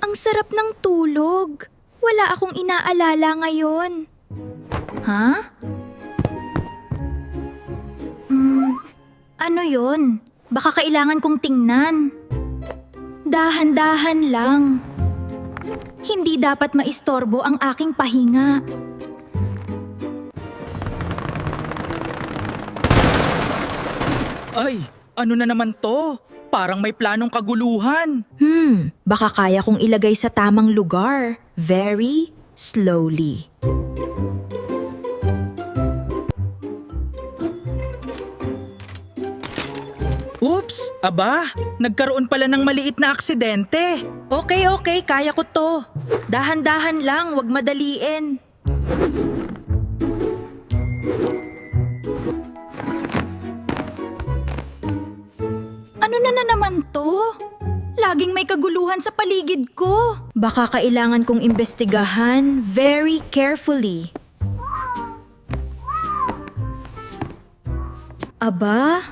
Ang sarap ng tulog. Wala akong inaalala ngayon. Ha? Ano yon? Baka kailangan kong tingnan. Dahan-dahan lang. Hindi dapat maistorbo ang aking pahinga. Ay, ano na naman to? Parang may planong kaguluhan. Baka kaya kong ilagay sa tamang lugar. Very slowly. Oops! Aba, nagkaroon pala ng maliit na aksidente. Okay, kaya ko to. Dahan-dahan lang, wag madaliin. Ano na naman to? Laging may kaguluhan sa paligid ko. Baka kailangan kong imbestigahan very carefully. Aba?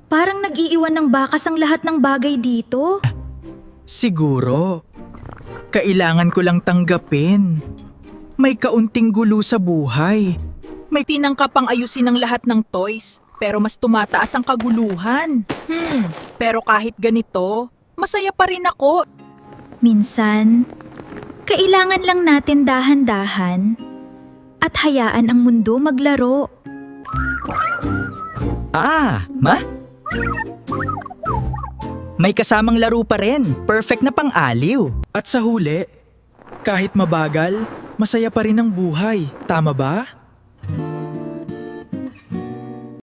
Parang nag-iiwan ng bakas ang lahat ng bagay dito. Siguro. Kailangan ko lang tanggapin. May kaunting gulo sa buhay. May tinangka pang ayusin ang lahat ng toys, pero mas tumataas ang kaguluhan. Pero kahit ganito, masaya pa rin ako. Minsan, kailangan lang natin dahan-dahan at hayaan ang mundo maglaro. May kasamang laro pa rin. Perfect na pang-aliw. At sa huli, kahit mabagal, masaya pa rin ang buhay. Tama ba?